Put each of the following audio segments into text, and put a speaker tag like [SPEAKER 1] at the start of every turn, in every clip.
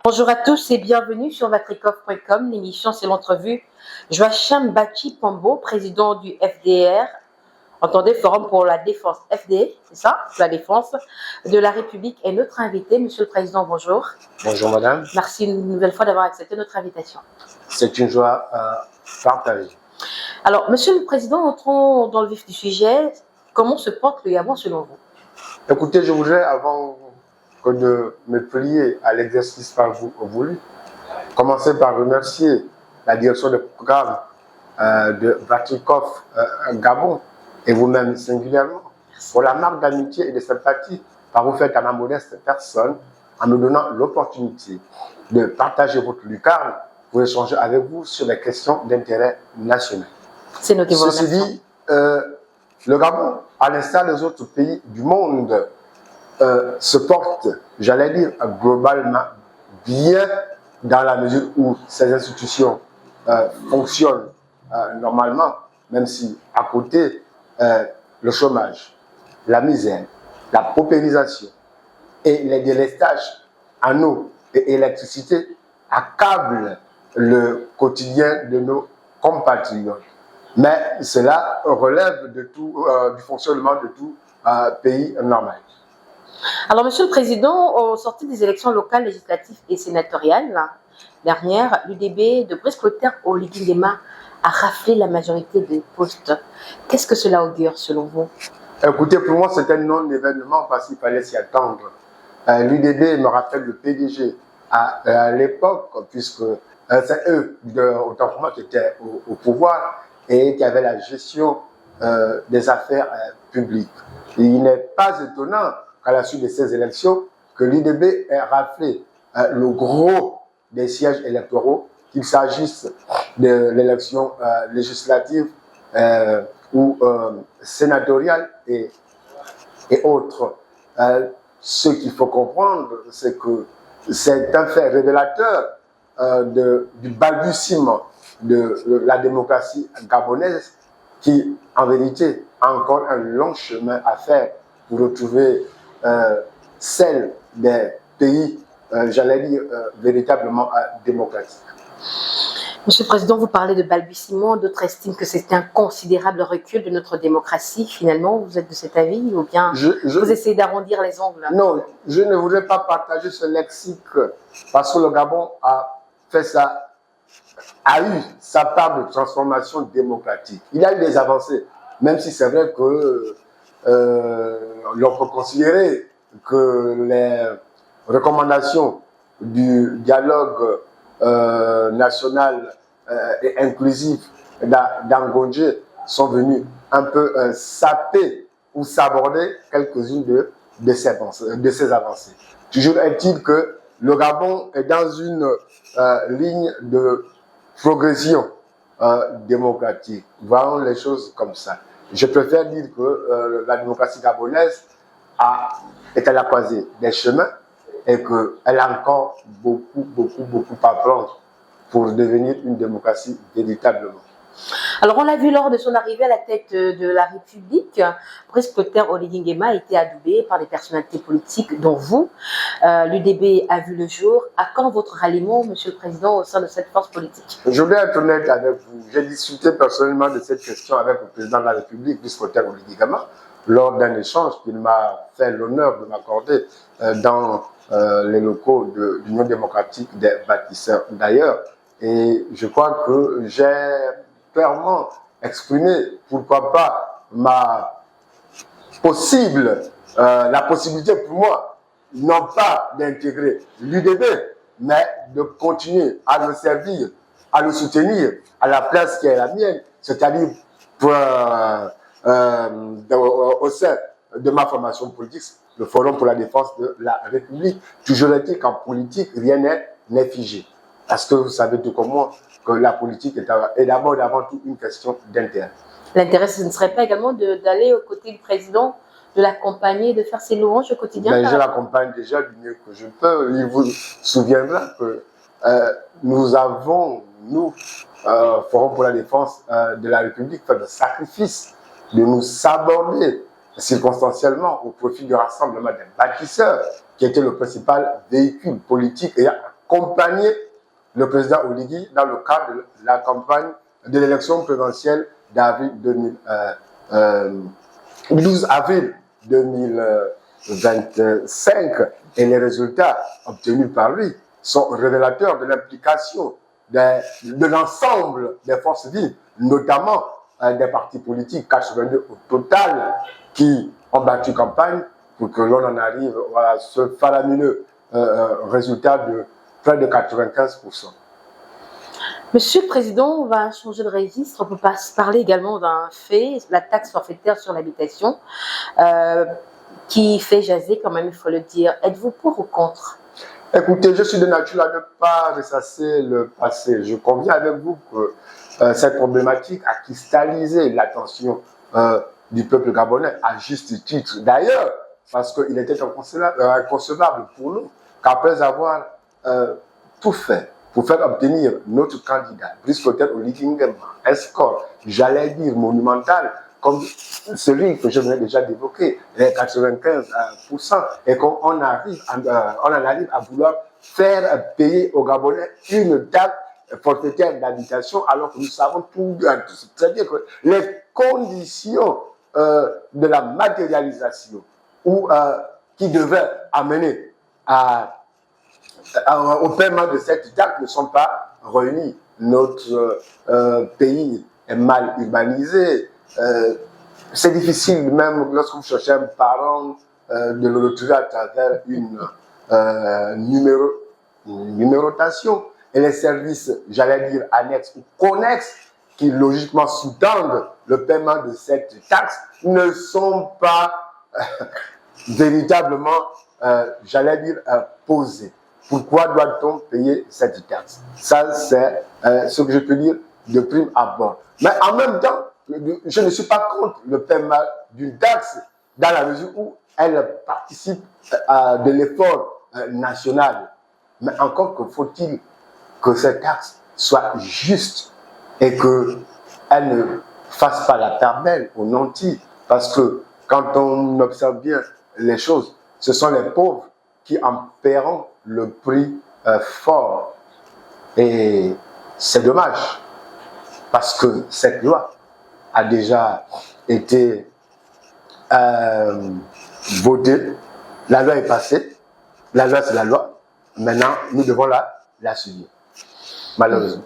[SPEAKER 1] Bonjour à tous et bienvenue sur vatrikov.com. L'émission, c'est l'entrevue. Joachim Bachi Pombo, président du FDR, entendez, Forum pour la Défense, FD, c'est ça, la Défense de la République, est notre invité. Monsieur le Président, bonjour.
[SPEAKER 2] Bonjour madame.
[SPEAKER 1] Merci une nouvelle fois d'avoir accepté notre invitation.
[SPEAKER 2] C'est une joie partagée.
[SPEAKER 1] Alors, Monsieur le Président, entrons dans le vif du sujet. Comment se porte le Gabon selon vous?
[SPEAKER 2] Écoutez, je voudrais, avant que de me plier à l'exercice par vous voulu, commencer par remercier la direction de programme de Vatrikov Gabon et vous-même singulièrement pour la marque d'amitié et de sympathie par vous faites à ma modeste personne en me donnant l'opportunité de partager votre lucarne pour échanger avec vous sur les questions d'intérêt national.
[SPEAKER 1] C'est noté.
[SPEAKER 2] Ceci dit, le Gabon, à l'instar des autres pays du monde, se porte, j'allais dire, globalement bien dans la mesure où ces institutions fonctionnent normalement, même si à côté, le chômage, la misère, la paupérisation et les délestages en eau et électricité accablent le quotidien de nos compatriotes. Mais cela relève de tout, du fonctionnement de tout pays normal.
[SPEAKER 1] Alors, Monsieur le Président, au sorti des élections locales, législatives et sénatoriales dernières, l'UDB de Brice-Clotaire Oligui Nguema a raflé la majorité des postes. Qu'est-ce que cela augure selon vous?
[SPEAKER 2] Écoutez, pour moi, c'est un non-événement parce qu'il fallait s'y attendre. L'UDB me rappelle le PDG à l'époque, puisque c'est eux, autant pour moi, qui étaient au pouvoir et qui avaient la gestion des affaires publiques. Et il n'est pas étonnant qu'à la suite de ces élections, que l'UDB ait raflé le gros des sièges électoraux, qu'il s'agisse de l'élection législative ou sénatoriale et autres. Ce qu'il faut comprendre, c'est que c'est un fait révélateur du balbutiement de la démocratie gabonaise qui, en vérité, a encore un long chemin à faire pour retrouver celle des pays, j'allais dire, véritablement démocratiques.
[SPEAKER 1] Monsieur le Président, vous parlez de balbutiement, d'autres estiment que c'est un considérable recul de notre démocratie. Finalement, vous êtes de cet avis ou bien vous essayez d'arrondir les angles?
[SPEAKER 2] Non, je ne voudrais pas partager ce lexique parce que le Gabon a eu sa part de transformation démocratique. Il y a eu des avancées, même si c'est vrai que l'on peut considérer que les recommandations du dialogue national et inclusif d'Angondje sont venues un peu saper ou s'aborder quelques-unes de ces avancées. Toujours est-il que le Gabon est dans une ligne de progression démocratique. Voyons les choses comme ça. Je préfère dire que la démocratie gabonaise est à la croisée des chemins et qu'elle a encore beaucoup à prendre pour devenir une démocratie véritablement.
[SPEAKER 1] Alors, on l'a vu lors de son arrivée à la tête de la République, Brice-Clotaire Oligui Nguema a été adoubé par des personnalités politiques, dont vous. L'UDB a vu le jour. À quand votre ralliement, Monsieur le Président, au sein de cette force politique?
[SPEAKER 2] Je vais être honnête avec vous. J'ai discuté personnellement de cette question avec le Président de la République, Brice-Clotaire Oligui Nguema, lors d'un échange qu'il m'a fait l'honneur de m'accorder dans les locaux de l'Union démocratique des bâtisseurs d'ailleurs. Et je crois que j'ai clairement exprimé, pourquoi pas, la possibilité pour moi, non pas d'intégrer l'UDB, mais de continuer à le servir, à le soutenir à la place qui est la mienne, c'est-à-dire au sein de ma formation politique, le Forum pour la défense de la République. Toujours est-il qu'en politique, rien n'est figé. Parce que vous savez tout comme moi que la politique est d'abord et avant tout une question d'intérêt.
[SPEAKER 1] L'intérêt, ce ne serait pas également d'aller aux côtés du président, de l'accompagner, de faire ses louanges au quotidien?
[SPEAKER 2] Ben, je l'accompagne déjà du mieux que je peux. Il vous souviendra que nous avons, Forum pour la défense de la République, fait le sacrifice de nous saborder circonstanciellement au profit du rassemblement des bâtisseurs, qui était le principal véhicule politique ayant accompagné le président Oligui dans le cadre de la campagne de l'élection présidentielle d'avril 12 avril 2025 et les résultats obtenus par lui sont révélateurs de l'implication de l'ensemble des forces vives, notamment des partis politiques, 82 au total, qui ont battu campagne pour que l'on en arrive à ce faramineux résultat de près de 95%.
[SPEAKER 1] Monsieur le Président, on va changer de registre. On peut parler également d'un fait, la taxe forfaitaire sur l'habitation, qui fait jaser quand même, il faut le dire. Êtes-vous pour ou contre?
[SPEAKER 2] Écoutez, je suis de nature à ne pas ressasser le passé. Je conviens avec vous que cette problématique a cristallisé l'attention du peuple gabonais à juste titre. D'ailleurs, parce qu'il était inconcevable pour nous qu'après avoir tout fait pour faire obtenir notre candidat, Brice Oligui Nguema, un score, j'allais dire monumental, comme celui que je venais déjà d'évoquer, les 95%, et qu'on en arrive à vouloir faire payer aux Gabonais une taxe forfaitaire d'habitation, alors que nous savons tout, c'est-à-dire que les conditions de la matérialisation qui devaient amener au paiement de cette taxe ne sont pas réunies. Notre pays est mal urbanisé. C'est difficile, même lorsque vous cherchez un parent, de le retrouver à travers une numérotation. Et les services, j'allais dire annexes ou connexes, qui logiquement sous-tendent le paiement de cette taxe, ne sont pas véritablement, j'allais dire, posés. Pourquoi doit-on payer cette taxe? Ça, c'est ce que je peux dire de prime abord. Mais en même temps, je ne suis pas contre le paiement d'une taxe dans la mesure où elle participe de l'effort national. Mais encore que faut-il que cette taxe soit juste et qu'elle ne fasse pas la part belle aux nantis. Parce que quand on observe bien les choses, ce sont les pauvres qui en paieront le prix fort. Et c'est dommage, parce que cette loi a déjà été votée, la loi est passée, la loi c'est la loi, maintenant nous devons la subir, malheureusement.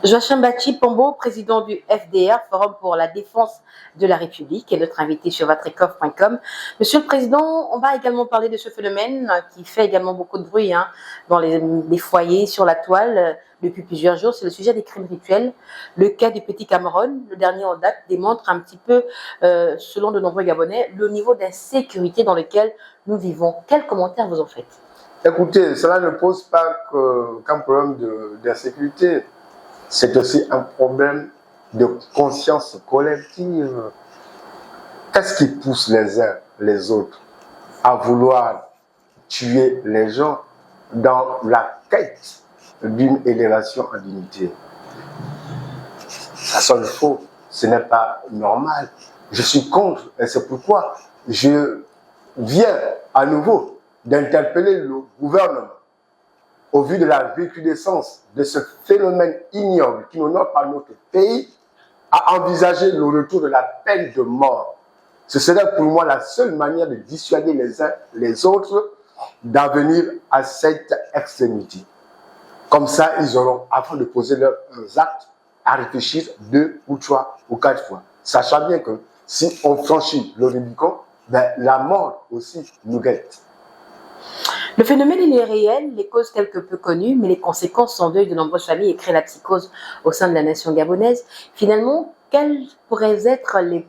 [SPEAKER 1] Joachim Bachie-Pombo, président du FDR, Forum pour la défense de la République, est notre invité sur vatrecoff.com. Monsieur le Président, on va également parler de ce phénomène qui fait également beaucoup de bruit dans les foyers, sur la toile, depuis plusieurs jours. C'est le sujet des crimes rituels. Le cas du Petit Cameroun, le dernier en date, démontre un petit peu, selon de nombreux Gabonais, le niveau d'insécurité dans lequel nous vivons. Quels commentaires vous en faites?
[SPEAKER 2] Écoutez, cela ne pose pas qu'un problème d'insécurité. C'est aussi un problème de conscience collective. Qu'est-ce qui pousse les uns les autres à vouloir tuer les gens dans la quête d'une élévation en dignité? Ça sonne faux, ce n'est pas normal. Je suis contre, et c'est pourquoi je viens à nouveau d'interpeller le gouvernement au vu de la recrudescence de ce phénomène ignoble qui n'honore pas notre pays, à envisager le retour de la peine de mort. Ce serait pour moi la seule manière de dissuader les uns les autres d'en venir à cette extrémité. Comme ça, ils auront, avant de poser leurs actes, à réfléchir 2 ou 3 ou 4 fois. Sachant bien que si on franchit le Rubicon, la mort aussi nous guette.
[SPEAKER 1] Le phénomène, il est réel, les causes quelque peu connues, mais les conséquences sont deuil de nombreuses familles et créent la psychose au sein de la nation gabonaise. Finalement, quelles pourraient être les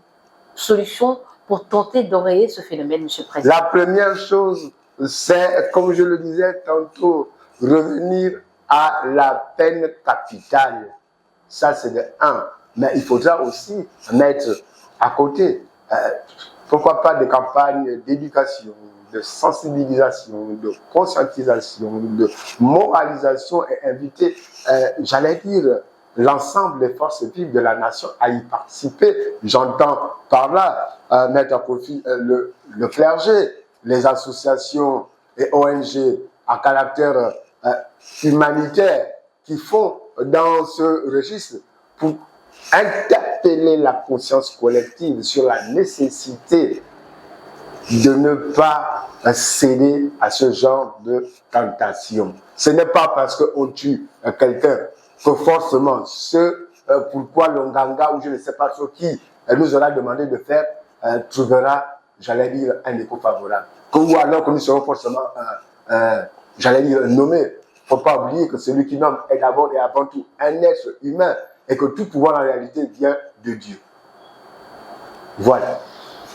[SPEAKER 1] solutions pour tenter d'enrayer ce phénomène, Monsieur le Président?
[SPEAKER 2] La première chose, c'est, comme je le disais tantôt, revenir à la peine capitale. Ça, c'est de 1. Mais il faudra aussi mettre à côté, pourquoi pas des campagnes d'éducation, de sensibilisation, de conscientisation, de moralisation et inviter, j'allais dire, l'ensemble des forces vives de la nation à y participer. J'entends par là mettre à profit le clergé, les associations et ONG à caractère humanitaires qui font dans ce registre pour interpeller la conscience collective sur la nécessité de ne pas céder à ce genre de tentation. Ce n'est pas parce qu'on tue quelqu'un que forcément ce pourquoi l'Onganga ou je ne sais pas sur qui nous aura demandé de faire trouvera, j'allais dire, un écho favorable. Ou alors que nous serons forcément, j'allais dire, nommés. Il ne faut pas oublier que celui qui nomme est d'abord et avant tout un être humain et que tout pouvoir en réalité vient de Dieu. Voilà.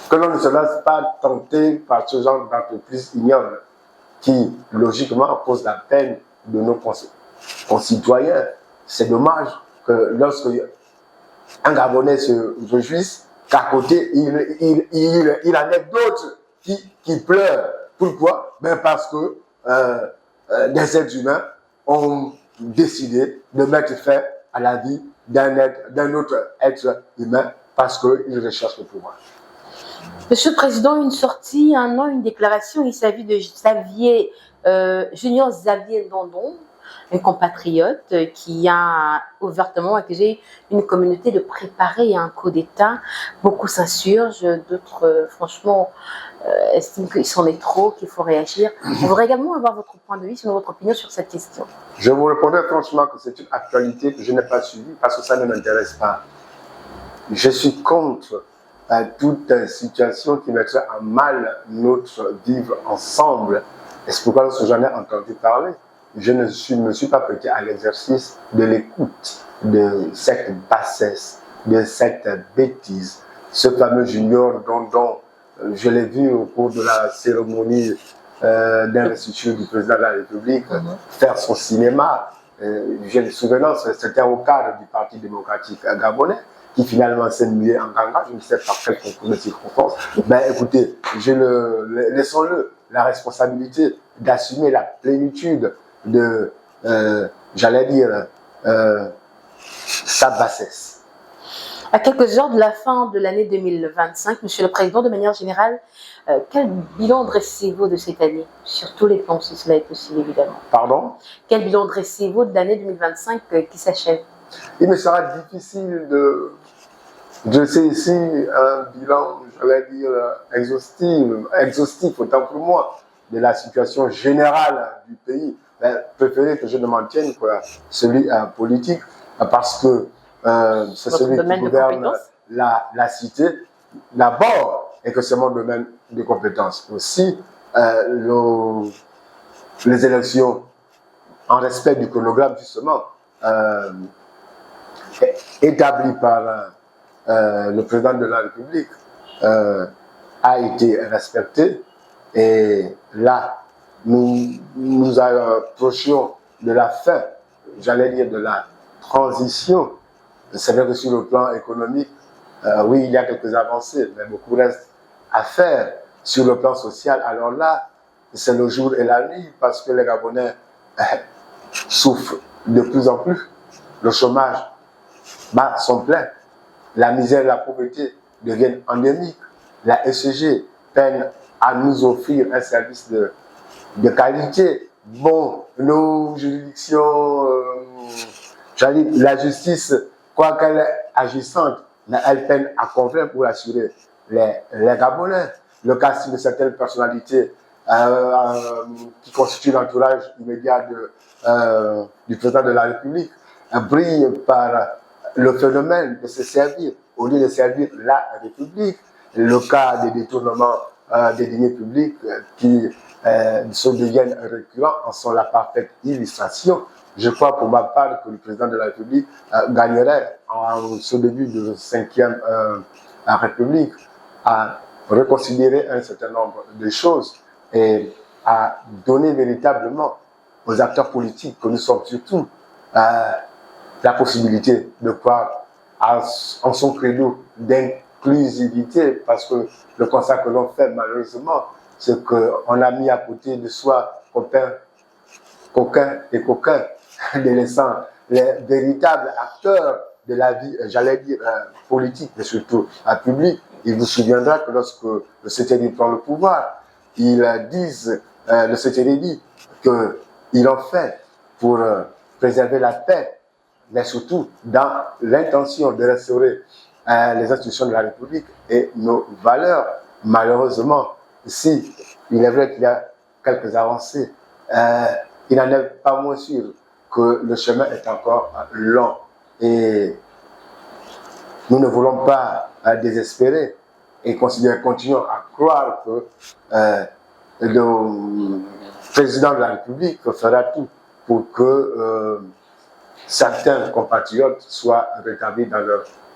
[SPEAKER 2] Que l'on ne se laisse pas tenter par ce genre d'entreprise ignoble qui, logiquement, cause la peine de nos concitoyens. C'est dommage que lorsque un Gabonais se réjouisse, qu'à côté, il en ait d'autres qui pleurent. Pourquoi? Ben parce que des êtres humains ont décidé de mettre fin à la vie d'un autre être humain parce qu'ils recherchent le pouvoir.
[SPEAKER 1] Monsieur le Président, une sortie, un an, une déclaration, il s'agit de Xavier, Junior Xavier Ndondon, un compatriote qui a ouvertement accusé une communauté de préparer un coup d'État. Beaucoup s'insurgent, d'autres, franchement, estiment qu'il s'en est trop, qu'il faut réagir. On voudrait également avoir votre point de vue, votre opinion sur cette question.
[SPEAKER 2] Je vous répondrai franchement que c'est une actualité que je n'ai pas suivie parce que ça ne m'intéresse pas. Je suis contre toute situation qui mettrait en mal notre vivre ensemble. Et c'est pourquoi lorsque j'en ai entendu parler, je ne me suis pas prêté à l'exercice de l'écoute de cette bassesse, de cette bêtise. Ce fameux Junior Ndondon, je l'ai vu au cours de la cérémonie d'investiture du président de la République faire son cinéma. J'ai le souvenir, c'était au cadre du Parti démocratique gabonais, qui finalement s'est mué en Ganga, je ne sais pas quel concours de circonstances. Ben écoutez, laissons-le la responsabilité d'assumer la plénitude de, j'allais dire, sa bassesse.
[SPEAKER 1] À quelques heures de la fin de l'année 2025, Monsieur le Président, de manière générale, quel bilan dressez-vous de cette année, sur tous les plans, si cela est possible, évidemment?
[SPEAKER 2] Pardon?
[SPEAKER 1] Quel bilan dressez-vous de l'année 2025 qui s'achève?
[SPEAKER 2] Il me sera difficile de dresser ici un bilan, j'allais dire, exhaustif, autant pour moi, de la situation générale du pays. Mais préférez que je ne m'en tienne que celui politique, parce que c'est celui qui gouverne la cité d'abord, et que c'est mon domaine de compétence. Aussi, les élections, en respect du chronogramme, justement, établi par le président de la République, a été respecté. Et là, nous approchions de la fin, j'allais dire de la transition. C'est vrai que sur le plan économique, oui, il y a quelques avancées, mais beaucoup reste à faire. Sur le plan social, alors là, c'est le jour et la nuit, parce que les Gabonais souffrent de plus en plus. Le chômage sont pleins. La misère et la pauvreté deviennent endémiques. La SEG peine à nous offrir un service de qualité. Bon, nos juridictions, la justice, quoi qu'elle est agissante, mais elle peine à convaincre pour assurer les Gabonais. Le cas de certaines personnalités qui constituent l'entourage immédiat du président de la République brille par le phénomène de se servir au lieu de servir la République. Le cas des détournements des deniers publics qui deviennent récurrents en sont la parfaite illustration. Je crois pour ma part que le président de la République gagnerait en ce début de 5e République à reconsidérer un certain nombre de choses et à donner véritablement aux acteurs politiques que nous sommes surtout la possibilité de croire en son credo d'inclusivité, parce que le constat que l'on fait malheureusement, c'est qu'on a mis à côté de soi coquins, délaissant les véritables acteurs de la vie, j'allais dire politique, mais surtout publique. Il vous souviendra que lorsque le CTD prend le pouvoir, ils disent, le CTD dit que ils l'ont fait pour préserver la paix, mais surtout dans l'intention de restaurer les institutions de la République et nos valeurs. Malheureusement, si il est vrai qu'il y a quelques avancées, il n'en est pas moins sûr que le chemin est encore long. Et nous ne voulons pas désespérer et continuons à croire que le président de la République fera tout pour que certains compatriotes soient rétablis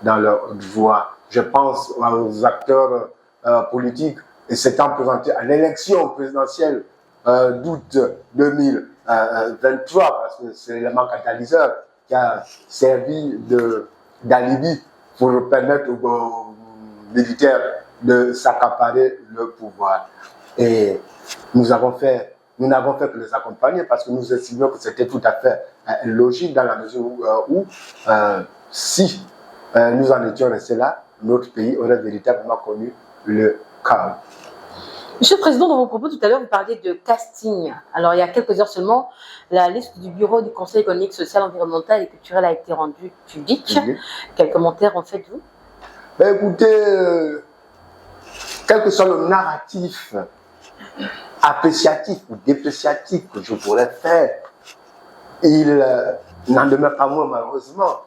[SPEAKER 2] dans leur voie. Je pense aux acteurs politiques et s'étant présentés à l'élection présidentielle d'août 2023, parce que c'est l'élément catalyseur qui a servi d'alibi pour permettre aux militaires de s'accaparer le pouvoir. Et nous n'avons fait que les accompagner parce que nous estimions que c'était tout à fait logique dans la mesure où si nous en étions restés là, notre pays aurait véritablement connu le chaos.
[SPEAKER 1] Monsieur le Président, dans vos propos tout à l'heure, vous parliez de casting. Alors, il y a quelques heures seulement, la liste du Bureau du Conseil économique, social, environnemental et culturel a été rendue publique. Quels commentaires en faites-vous?
[SPEAKER 2] Ben écoutez, quel que soit le narratif appréciatif ou dépréciatif que je pourrais faire, il n'en demeure pas moins malheureusement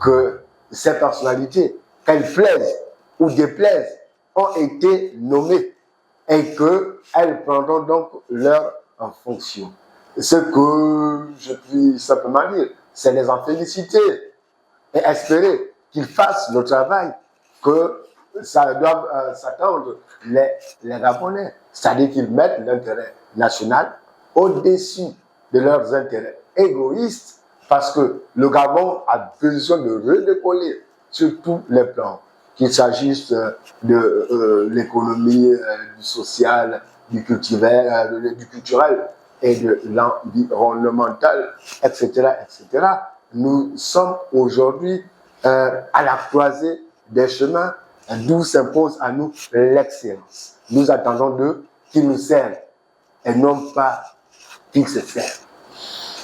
[SPEAKER 2] que ces personnalités, qu'elles plaisent ou déplaisent, ont été nommées et qu'elles prendront donc leur fonction. Ce que je puis simplement dire, c'est les en féliciter et espérer qu'ils fassent le travail que ça doivent s'attendre les Gabonais. C'est-à-dire qu'ils mettent l'intérêt national au-dessus de leurs intérêts égoïstes, parce que le Gabon a besoin de redécoller sur tous les plans, qu'il s'agisse de l'économie, du social, du culturel et de l'environnemental, etc., etc. Nous sommes aujourd'hui à la croisée des chemins, d'où s'impose à nous l'excellence. Nous attendons d'eux qu'ils nous servent et non pas qu'ils se servent.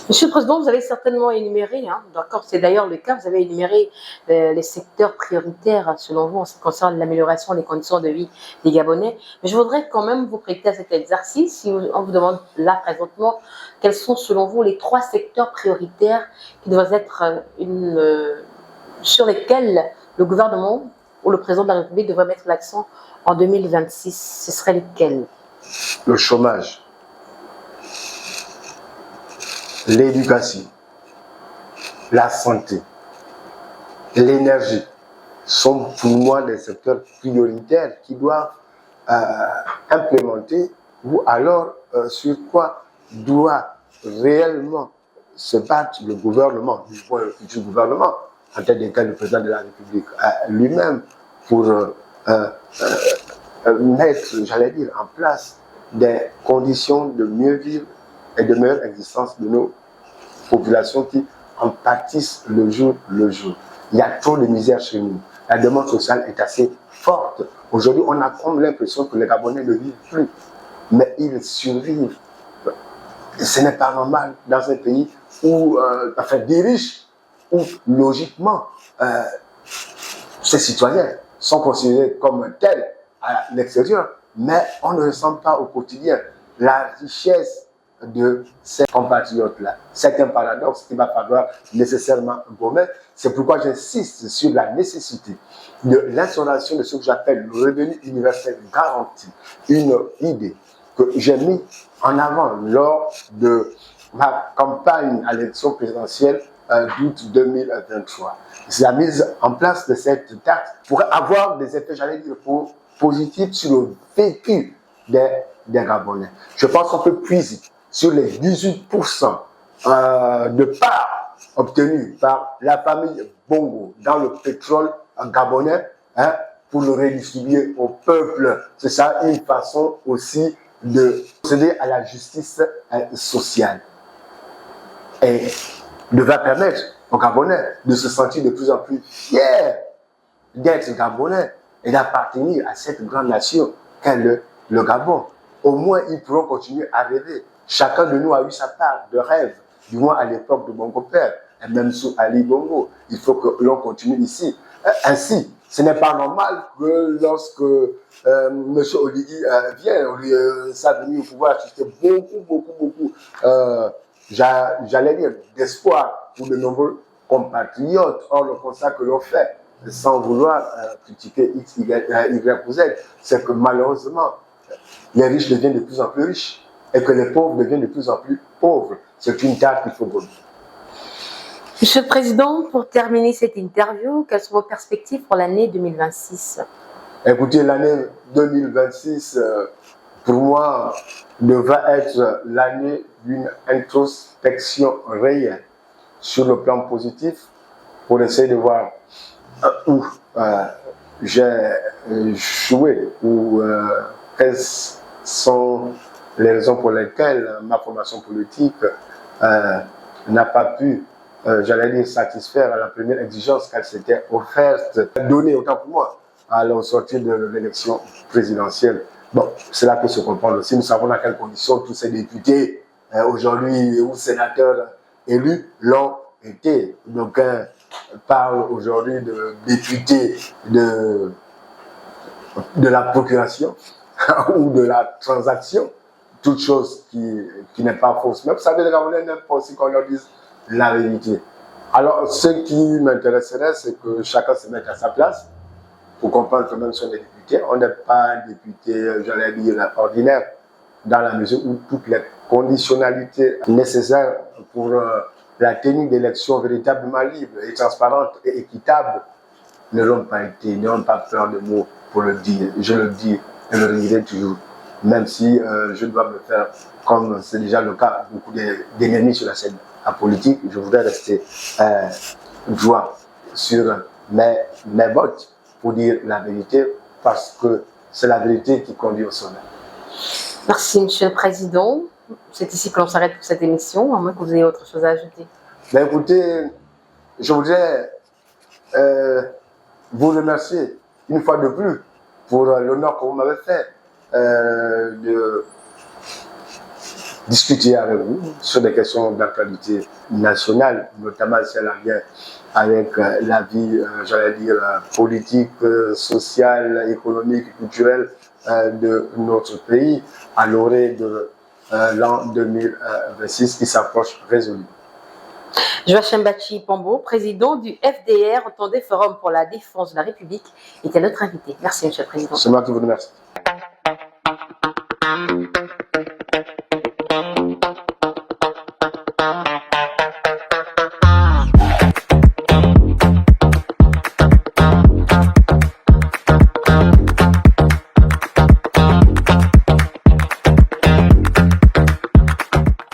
[SPEAKER 1] Monsieur le Président, vous avez certainement énuméré, d'accord, c'est d'ailleurs le cas, vous avez énuméré les secteurs prioritaires selon vous en ce qui concerne l'amélioration des conditions de vie des Gabonais. Mais je voudrais quand même vous prêter à cet exercice, si on vous demande là présentement, quels sont selon vous les 3 secteurs prioritaires qui doivent être sur lesquels le gouvernement ou le président de la République devrait mettre l'accent en 2026, ce serait lesquels?
[SPEAKER 2] Le chômage, l'éducation, la santé, l'énergie sont pour moi des secteurs prioritaires qui doivent implémenter ou alors sur quoi doit réellement se battre le gouvernement, du point du gouvernement, en tête desquels le président de la République lui-même, pour mettre, j'allais dire, en place des conditions de mieux vivre et de meilleure existence de nos populations qui en pâtissent le jour le jour. Il y a trop de misère chez nous. La demande sociale est assez forte. Aujourd'hui, on a comme l'impression que les Gabonais ne vivent plus, mais ils survivent. Ce n'est pas normal dans un pays où, des riches, où logiquement, ces citoyens sont considérés comme tels à l'extérieur, mais on ne ressent pas au quotidien la richesse de ces compatriotes-là. C'est un paradoxe qu'il va falloir nécessairement gommer. C'est pourquoi j'insiste sur la nécessité de l'instauration de ce que j'appelle le revenu universel garanti. Une idée que j'ai mis en avant lors de ma campagne à l'élection présidentielle d'août 2023. C'est la mise en place de cette taxe pour avoir des effets, j'allais dire, positifs sur le vécu des Gabonais. Je pense qu'on peut puiser sur les 18% de parts obtenues par la famille Bongo dans le pétrole gabonais pour le redistribuer au peuple. C'est ça une façon aussi de procéder à la justice sociale. Et devrait permettre aux Gabonais de se sentir de plus en plus fiers d'être Gabonais et d'appartenir à cette grande nation qu'est le Gabon. Au moins, ils pourront continuer à rêver Chacun de nous a eu sa part de rêve, du moins à l'époque de mon beau-père, et même sous Ali Bongo. Il faut que l'on continue ici. Ainsi, ce n'est pas normal que lorsque M. Oligui vient, sa venue au pouvoir, c'était beaucoup, j'allais dire, d'espoir pour de nombreux compatriotes. Or, le constat que l'on fait, sans vouloir critiquer X, Y ou Z, c'est que malheureusement, les riches deviennent de plus en plus riches et que les pauvres deviennent de plus en plus pauvres. C'est une tare qu'il faut gommer.
[SPEAKER 1] Monsieur le Président, pour terminer cette interview, quelles sont vos perspectives pour l'année 2026?
[SPEAKER 2] Écoutez, l'année 2026, pour moi, devra être l'année d'une introspection réelle sur le plan positif pour essayer de voir où j'ai joué ou quelles sont les raisons pour lesquelles ma formation politique n'a pas pu, j'allais dire, satisfaire à la première exigence qu'elle s'était offerte, donnée autant pour moi à la sortie de l'élection présidentielle. Bon, cela peut se comprendre aussi. Nous savons dans quelles conditions tous ces députés aujourd'hui ou sénateurs élus l'ont été. Donc, parle aujourd'hui de députés de la procuration ou de la transaction, toute chose qui n'est pas fausse. Mais vous savez, les Gabonais n'aiment pas aussi qu'on leur dise la vérité. Alors, ce qui m'intéresserait, c'est que chacun se mette à sa place pour comprendre que même si on est député, on n'est pas un député, j'allais dire, ordinaire, dans la mesure où toutes les conditionnalités nécessaires pour la tenue d'élections véritablement libres et transparentes et équitables ne l'ont pas été, n'ont pas peur de mots pour le dire. Je le dis et le redirai toujours, même si je dois me faire, comme c'est déjà le cas, beaucoup d'ennemis sur la scène politique. Je voudrais rester droit sur mes votes pour dire la vérité, parce que c'est la vérité qui conduit au sommet.
[SPEAKER 1] Merci, Monsieur le Président. C'est ici que l'on s'arrête pour cette émission, à moins que vous ayez autre chose à ajouter.
[SPEAKER 2] Mais écoutez, je voudrais vous remercier une fois de plus pour l'honneur que vous m'avez fait de discuter avec vous sur des questions d'actualité nationale, notamment celle en lien avec la vie, j'allais dire, politique, sociale, économique, culturelle de notre pays à l'orée de l'an 2026 qui s'approche résolument.
[SPEAKER 1] Joachim Bachi Pombo, président du FDR, entendez Forum pour la défense de la République, était notre invité. Merci, Monsieur le Président.
[SPEAKER 2] C'est moi qui vous remercie.